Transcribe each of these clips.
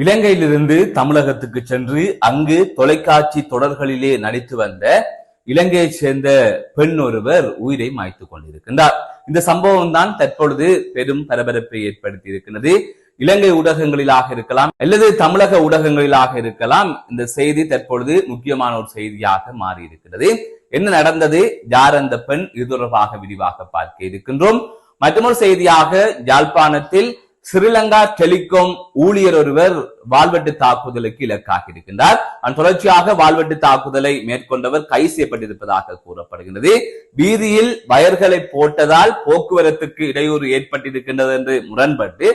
இலங்கையிலிருந்து தமிழகத்துக்கு சென்று அங்கு தொலைக்காட்சி தொடர்களிலே நடித்து வந்த இலங்கையைச் சேர்ந்த பெண் ஒருவர் உயிரை மாய்த்துக் கொண்டிருக்கின்றார். இந்த சம்பவம் தான் தற்பொழுது பெரும் பரபரப்பை ஏற்படுத்தி இருக்கின்றது. இலங்கை ஊடகங்களிலாக இருக்கலாம் அல்லது தமிழக ஊடகங்களிலாக இருக்கலாம். இந்த செய்தி தற்பொழுது முக்கியமான ஒரு செய்தியாக மாறி இருக்கிறது. என்ன நடந்தது, யார் அந்த பெண், இது தொடர்பாக விரிவாக பார்க்க இருக்கின்றோம். மற்றொரு செய்தியாக யாழ்ப்பாணத்தில் ஸ்ரீலங்கா டெலிகாம் ஊழியர் ஒருவர் வாள்வெட்டு தாக்குதலுக்கு இலக்காகி இருக்கின்றார். தொடர்ச்சியாக வாள்வெட்டு தாக்குதலை மேற்கொண்டவர் கைது செய்யப்பட்டிருப்பதாக கூறப்படுகின்றது. வீதியில் வயர்களை போட்டதால் போக்குவரத்துக்கு இடையூறு ஏற்பட்டிருக்கின்றது என்று முரண்பட்டு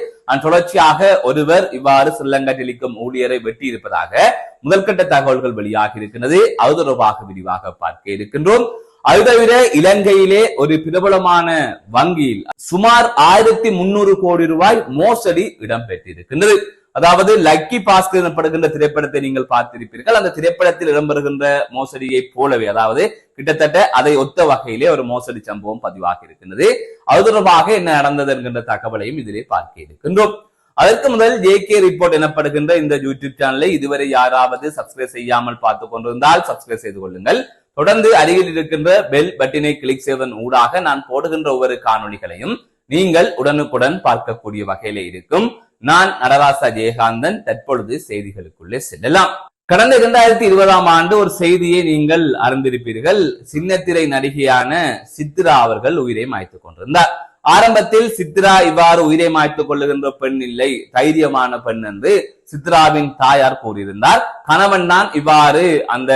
தொடர்ச்சியாக ஒருவர் இவ்வாறு ஸ்ரீலங்கா டெலிகாம் ஊழியரை வெட்டியிருப்பதாக முதல்கட்ட தகவல்கள் வெளியாகி இருக்கின்றது. அது தொடர்பாக விரிவாக பார்க்க இருக்கின்றோம். அது தவிர இலங்கையிலே ஒரு பிரபலமான வங்கியில் சுமார் 1300 கோடி ரூபாய் மோசடி இடம்பெற்றிருக்கின்றது. அதாவது லக்கி பாஸ்கர் எனப்படுகின்ற திரைப்படத்தை நீங்கள் பார்த்திருப்பீர்கள். அந்த திரைப்படத்தில் இடம்பெறுகின்ற மோசடியை போலவே, அதாவது கிட்டத்தட்ட அதை ஒத்த வகையிலே ஒரு மோசடி சம்பவம் பதிவாகி இருக்கின்றது. அது தொடர்பாக என்ன நடந்தது என்கின்ற தகவலையும் இதிலே பார்க்க இருக்கின்றோம். அதற்கு முதல் ஜேகே ரிப்போர்ட் எனப்படுகின்ற இந்த யூடியூப் சேனலை இதுவரை யாராவது சப்ஸ்கிரைப் செய்யாமல் பார்த்துக் கொண்டிருந்தால் சப்ஸ்கிரைப் செய்து கொள்ளுங்கள். தொடர்ந்து அருகில் இருக்கின்ற பெல் பட்டினை கிளிக் செய்வதன் ஊடாக நான் போடுகின்ற ஒவ்வொரு காணொளிகளையும் நீங்கள் உடனுக்குடன் பார்க்கக்கூடிய வகையில இருக்கும். நான் நடராசா ஜெயகாந்தன். தற்பொழுது செய்திகளுக்குள்ளே செல்லலாம். கடந்த 2020ஆம் ஆண்டு ஒரு செய்தியை நீங்கள் அறிந்திருப்பீர்கள். சின்னத்திரை நடிகையான சித்ரா அவர்கள் உயிரை மாய்த்துக் கொண்டிருந்தார். ஆரம்பத்தில் சித்ரா இவ்வாறு உயிரை மாய்த்துக் கொள்ளுகின்ற பெண் இல்லை, தைரியமான பெண் என்று சித்ராவின் தாயார் கூறியிருந்தார். கணவன் தான் இவ்வாறு அந்த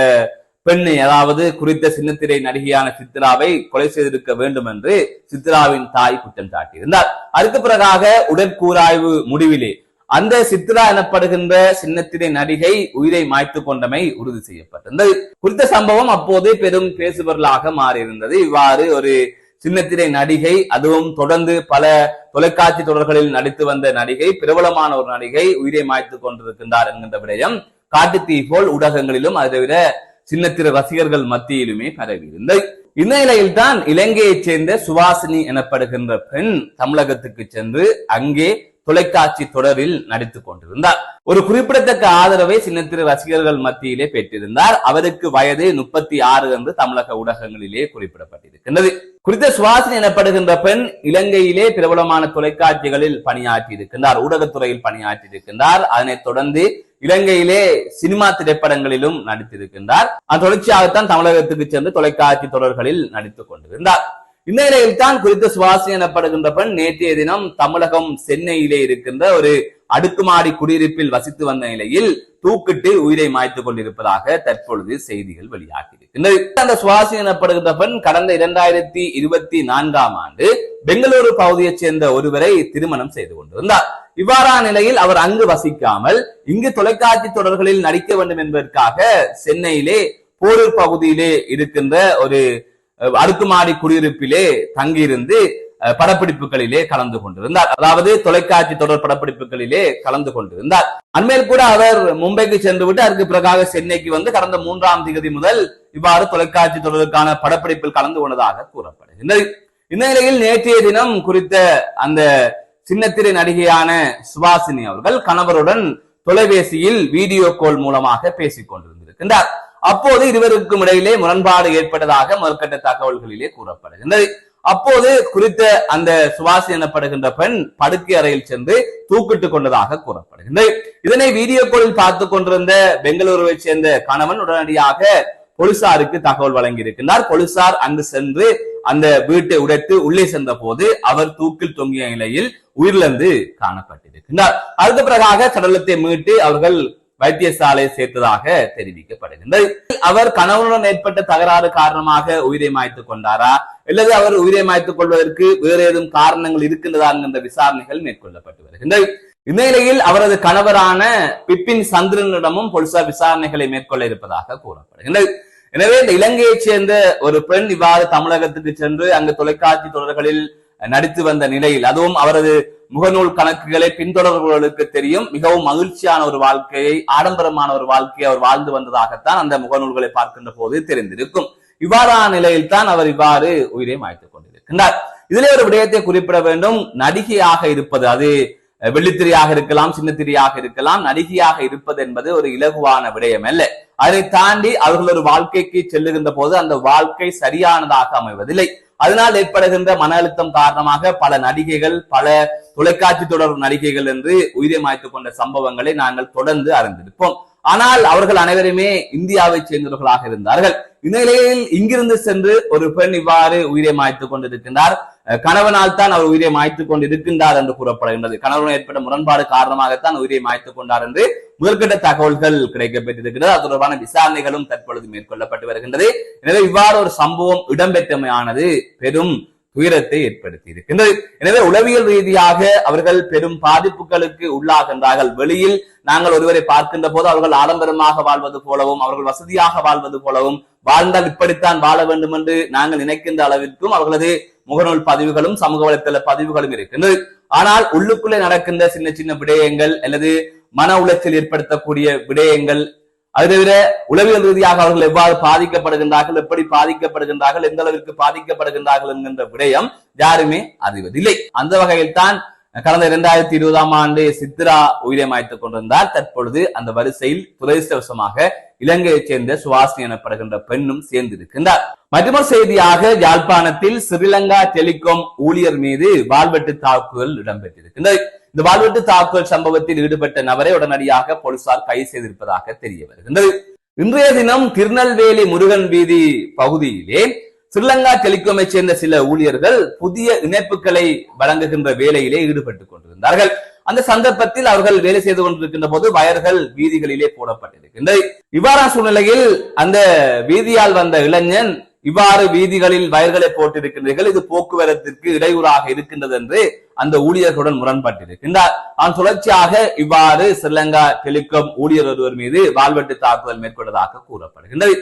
பெண்ணை, அதாவது குறித்த சின்னத்திரை நடிகையான சித்ராவை கொலை செய்திருக்க வேண்டும் என்று சித்ராவின் தாய் குற்றம் சாட்டியிருந்தார். அதுக்கு பிறகாக உடற்கூராய்வு முடிவிலே அந்த சித்ரா எனப்படுகின்ற சின்னத்திரை நடிகை உயிரை மாய்த்துக் கொண்டமை உறுதி செய்யப்பட்டிருந்தது. குறித்த சம்பவம் அப்போது பெரும் பேசுபொருளாக மாறியிருந்தது. இவ்வாறு ஒரு சின்னத்திரை நடிகை, அதுவும் தொடர்ந்து பல தொலைக்காட்சி தொடர்களில் நடித்து வந்த நடிகை, பிரபலமான ஒரு நடிகை உயிரை மாய்த்துக் கொண்டிருக்கின்றார் என்கின்ற விடயம் காட்டுத்தீ போல் ஊடகங்களிலும் அதை விட சின்னத்திர ரசிகர்கள் மத்தியிலுமே பரவியிருந்தது. இந்த நிலையில் தான் இலங்கையைச் சேர்ந்த சுவாசினி எனப்படுகின்ற பெண் தமிழகத்துக்கு சென்று அங்கே தொலைக்காட்சி தொடரில் நடித்துக் கொண்டிருந்தார். ஒரு குறிப்பிடத்தக்க ஆதரவை சின்னத்திர ரசிகர்கள் மத்தியிலே பெற்றிருந்தார். அவருக்கு வயது 36 என்று தமிழக ஊடகங்களிலே குறிப்பிடப்பட்டிருக்கின்றது. குறித்த சுவாசினி எனப்படுகின்ற பெண் இலங்கையிலே பிரபலமான தொலைக்காட்சிகளில் பணியாற்றி இருக்கின்றார், ஊடகத்துறையில் பணியாற்றி இருக்கின்றார். அதனைத் தொடர்ந்து இலங்கையிலே சினிமா திரைப்படங்களிலும் நடித்திருக்கின்றார். அந்த தொடர்ச்சியாகத்தான் தமிழகத்துக்கு சென்று தொலைக்காட்சி தொடர்களில் நடித்துக் கொண்டிருந்தார். இந்த நிலையில் தான் குறித்த சுவாசினி எனப்படுகின்ற பெண் நேற்றைய தினம் தமிழகம் சென்னையிலே இருக்கின்ற ஒரு அடுக்குமாடி குடியிருப்பில் வசித்து வந்த நிலையில் தூக்கிட்டு உயிரை மாய்த்துக் கொண்டிருப்பதாக தற்பொழுது செய்திகள் வெளியாகி இருக்கின்றது. அந்த சுவாசினி எனப்படுகின்ற பெண் கடந்த 2024ஆம் ஆண்டு பெங்களூரு பகுதியைச் சேர்ந்த ஒருவரை திருமணம் செய்து கொண்டிருந்தார். இவ்வாறான நிலையில் அவர் அங்கு வசிக்காமல் இங்கு தொலைக்காட்சி தொடர்களில் நடிக்க வேண்டும் என்பதற்காக சென்னையிலே போரூர் பகுதியிலே இருக்கின்ற ஒரு அடுக்குமாடி குடியிருப்பிலே தங்கியிருந்து படப்பிடிப்புகளிலே கலந்து கொண்டிருந்தார். அதாவது தொலைக்காட்சி தொடர் படப்பிடிப்புகளிலே கலந்து கொண்டிருந்தார். அண்மையில் கூட அவர் மும்பைக்கு சென்று விட்டு அதற்கு பிறகாக சென்னைக்கு வந்து கடந்த 3ஆம் தேதி முதல் இவ்வாறு தொலைக்காட்சி தொடருக்கான படப்பிடிப்பில் கலந்து கொண்டதாக கூறப்படுகின்றது. இந்த நிலையில் நேற்றைய தினம் குறித்த அந்த சின்னத்திரை நடிகையான சுவாசினி அவர்கள் கணவருடன் தொலைபேசியில் வீடியோ கால் மூலமாக பேசிக் கொண்டிருந்திருக்கின்றார். அப்போது இருவருக்கும் இடையிலே முரண்பாடு ஏற்பட்டதாக முதற்கட்ட தகவல்களிலே கூறப்படுகின்றது. அப்போது குறித்த அந்த சுவாசினி எனப்படுகின்ற பெண் படுக்கை அறையில் சென்று தூக்கிட்டுக் கொண்டதாக கூறப்படுகின்றது. இதனை வீடியோ காலில் பார்த்துக் கொண்டிருந்த பெங்களூருவை சேர்ந்த கணவன் உடனடியாக போலீசாருக்கு தகவல் வழங்கி இருக்கின்றார். போலீசார் அங்கு சென்று அந்த வீட்டை உடைத்து உள்ளே சென்ற போது அவர் தூக்கில் தொங்கிய நிலையில் உயிரிழந்து காணப்பட்டிருக்கின்றார். அடுத்த பிறகாக சடலத்தை மீட்டு அவர்கள் வைத்தியசாலை சேர்த்ததாக தெரிவிக்கப்படுகின்றது. அவர் கணவனுடன் ஏற்பட்ட தகராறு காரணமாக உயிரை மாய்த்துக் கொண்டாரா அல்லது அவர் உயிரை மாய்த்துக் கொள்வதற்கு வேறு ஏதும் காரணங்கள் இருக்கின்றதா என்ற விசாரணைகள் மேற்கொள்ளப்பட்டு வருகின்றது. இந்த நிலையில் அவரது கணவரான பிபின் சந்திரனிடமும் போலீசார் விசாரணைகளை மேற்கொள்ள இருப்பதாக கூறப்படுகின்றது. எனவே இந்த இலங்கையைச் சேர்ந்த ஒரு பெண் இவ்வாறு தமிழகத்துக்கு சென்று அங்கு தொலைக்காட்சி தொடர்களில் நடித்து வந்த நிலையில், அதுவும் அவரது முகநூல் கணக்குகளை பின்தொடர்பவர்களுக்கு தெரியும், மிகவும் மகிழ்ச்சியான ஒரு வாழ்க்கையை, ஆடம்பரமான ஒரு வாழ்க்கையை அவர் வாழ்ந்து வந்ததாகத்தான் அந்த முகநூல்களை பார்க்கின்ற போது தெரிந்திருக்கும். இவ்வாறான நிலையில் தான் அவர் இவ்வாறு உயிரை மாய்த்துக் கொண்டிருக்கின்றார். இதிலே ஒரு விடயத்தை குறிப்பிட வேண்டும். நடிகையாக இருப்பது, அது வெள்ளித்திரையாக இருக்கலாம், சின்னத்திரையாக இருக்கலாம், நடிகையாக இருப்பது என்பது ஒரு இலகுவான விடயம் அல்ல. அதை தாண்டி அவர்கள் ஒரு வாழ்க்கைக்கு செல்லுகின்ற போது அந்த வாழ்க்கை சரியானதாக அமைவதில்லை. அதனால் ஏற்படுகின்ற மன அழுத்தம் காரணமாக பல நடிகைகள், பல தொலைக்காட்சி தொடர் நடிகைகள் என்று உயிரை மாய்த்துக் கொண்ட சம்பவங்களை நாங்கள் தொடர்ந்து அறிந்திருப்போம். ஆனால் அவர்கள் அனைவருமே இந்தியாவை சேர்ந்தவர்களாக இருந்தார்கள். இந்நிலையில் இங்கிருந்து சென்று ஒரு பெண் இவ்வாறு உயிரை மாய்த்துக் கொண்டிருக்கின்றார். கணவனால் தான் அவர் உயிரை மாய்த்துக் கொண்டிருக்கின்றார் என்று கூறப்படுகின்றது. கணவனுடன் ஏற்பட்ட முரண்பாடு காரணமாகத்தான் உயிரை மாய்த்துக் கொண்டார் என்று முதற்கட்ட தகவல்கள் கிடைக்கப்பட்டிருக்கிறது. அது தொடர்பான விசாரணைகளும் தற்பொழுது மேற்கொள்ளப்பட்டு வருகின்றது. எனவே இவ்வாறு ஒரு சம்பவம் இடம்பெற்றமையானது பெரும் துயரத்தை ஏற்படுத்தி இருக்கின்றது. எனவே உளவியல் ரீதியாக அவர்கள் பெரும் பாதிப்புகளுக்கு உள்ளாகின்றார்கள். வெளியில் நாங்கள் ஒருவரை பார்க்கின்ற போது அவர்கள் ஆடம்பரமாக வாழ்வது போலவும், அவர்கள் வசதியாக வாழ்வது போலவும், வாழ்ந்தால் இப்படித்தான் வாழ வேண்டும் என்று நாங்கள் நினைக்கின்ற அளவிற்கும் அவர்களது முகநூல் பதிவுகளும் சமூக வலைத்தள பதிவுகளும் இருக்கின்றது. ஆனால் உள்ளுக்குள்ளே நடக்கின்ற சின்ன சின்ன விடயங்கள் அல்லது மன உளைச்சல் ஏற்படுத்தக்கூடிய விடயங்கள், அது தவிர உளவியல் ரீதியாக அவர்கள் எவ்வாறு பாதிக்கப்படுகின்றார்கள், எப்படி பாதிக்கப்படுகின்றார்கள், எந்த அளவிற்கு பாதிக்கப்படுகின்றார்கள் என்கின்ற விடயம் யாருமே அறிவதில்லை. அந்த வகையில் தான் கடந்த 2020ஆம் ஆண்டு சித்ரா உயிரை மாய்த்துக் கொண்டிருந்தார். தற்பொழுது அந்த வரிசையில் துரதிர்ஷ்டவசமாக இலங்கையைச் சேர்ந்த சுவாசினி எனப்படுகின்ற பெண்ணும் சேர்ந்திருக்கின்றார். மற்றொரு செய்தியாக யாழ்ப்பாணத்தில் ஸ்ரீலங்கா டெலிகாம் ஊழியர் மீது வாள்வெட்டு தாக்குதல் இடம்பெற்றிருக்கின்றது. இந்த வாள்வெட்டு தாக்குதல் சம்பவத்தில் ஈடுபட்ட நபரை உடனடியாக போலீசார் கைது செய்திருப்பதாக தெரிய வருகின்றது. இன்றைய தினம் திருநெல்வேலி முருகன் வீதி பகுதியிலே ஸ்ரீலங்கா டெலிகாமை சேர்ந்த சில ஊழியர்கள் புதிய இணைப்புகளை வழங்குகின்ற வேலையிலே ஈடுபட்டுக் கொண்டிருந்தார்கள். அந்த சந்தர்ப்பத்தில் அவர்கள் வேலை செய்து கொண்டிருக்கின்ற போது வயர்கள் வீதிகளிலே போடப்பட்டிருக்கின்றது. இவ்வாறான சூழ்நிலையில் அந்த வீதியால் வந்த இளைஞன் இவ்வாறு வீதிகளில் வயர்களை போட்டிருக்கின்றீர்கள், இது போக்குவரத்திற்கு இடையூறாக இருக்கின்றது என்று அந்த ஊழியர்களுடன் முரண்பட்டிருக்கின்றார். அவன் தொடர்ச்சியாக இவ்வாறு ஸ்ரீலங்கா டெலிகாம் ஊழியர் ஒருவர் மீது வாள்வெட்டு தாக்குதல் மேற்கொண்டதாக கூறப்படுகின்றது.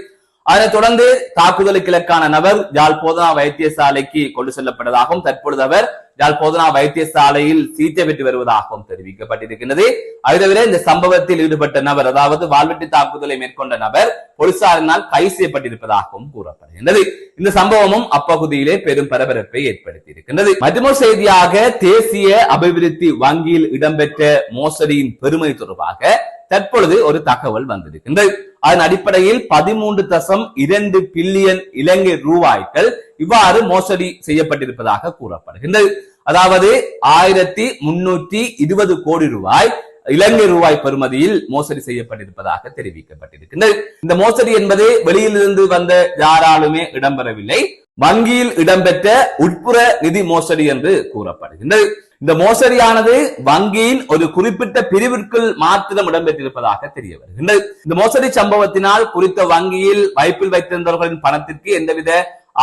அதனைத் தொடர்ந்து தாக்குதலுக்கு இலக்கான நபர் யாழ் போதனா வைத்தியசாலைக்கு கொண்டு செல்லப்பட்டதாகவும் தற்பொழுது அவர் யாழ் போதனா வைத்தியசாலையில் சிகிச்சை பெற்று வருவதாகவும் தெரிவிக்கப்பட்டிருக்கிறது. அது தவிர இந்த சம்பவத்தில் ஈடுபட்ட நபர், அதாவது வாள்வெட்டு தாக்குதலை மேற்கொண்ட நபர் போலீசாரினால் கைது செய்யப்பட்டிருப்பதாகவும் கூறப்படுகின்றது. இந்த சம்பவமும் அப்பகுதியிலே பெரும் பரபரப்பை ஏற்படுத்தி இருக்கின்றது. மற்றொரு செய்தியாக தேசிய அபிவிருத்தி வங்கியில் இடம்பெற்ற மோசடியின் பெருமை தொடர்பாக தற்பொழுது ஒரு தகவல் வந்திருக்கின்றது. அதன் அடிப்படையில் 13.2 பில்லியன் இலங்கை ரூபாய்கள் இவ்வாறு மோசடி செய்யப்பட்டிருப்பதாக கூறப்படுகின்றது. அதாவது 1320 கோடி ரூபாய் இலங்கை ரூபாய் பெறுமதியில் மோசடி செய்யப்பட்டிருப்பதாக தெரிவிக்கப்பட்டிருக்கின்றது. இந்த மோசடி என்பது வெளியிலிருந்து வந்த யாராலுமே இடம்பெறவில்லை, வங்கியில் இடம்பெற்ற உட்புற நிதி மோசடி என்று கூறப்படுகின்றது. இந்த மோசடியானது வங்கியின் ஒரு குறிப்பிட்ட பிரிவிற்குள் மாத்திரம் இடம்பெற்றிருப்பதாக தெரிய வருகின்றது. இந்த மோசடி சம்பவத்தினால் குறித்த வங்கியில் வைப்பில் வைத்திருந்தவர்களின் பணத்திற்கு எந்தவித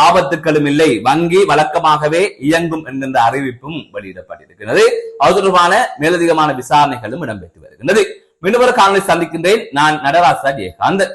ஆபத்துக்களும் இல்லை, வங்கி வழக்கமாகவே இயங்கும் என்கின்ற அறிவிப்பும் வெளியிடப்பட்டிருக்கிறது. அது தொடர்பான மேலதிகமான விசாரணைகளும் இடம்பெற்று வருகின்றது. மீண்டும் ஒரு காணொலி சந்திக்கின்றேன். நான் நடராசா ஜெயகாந்த்.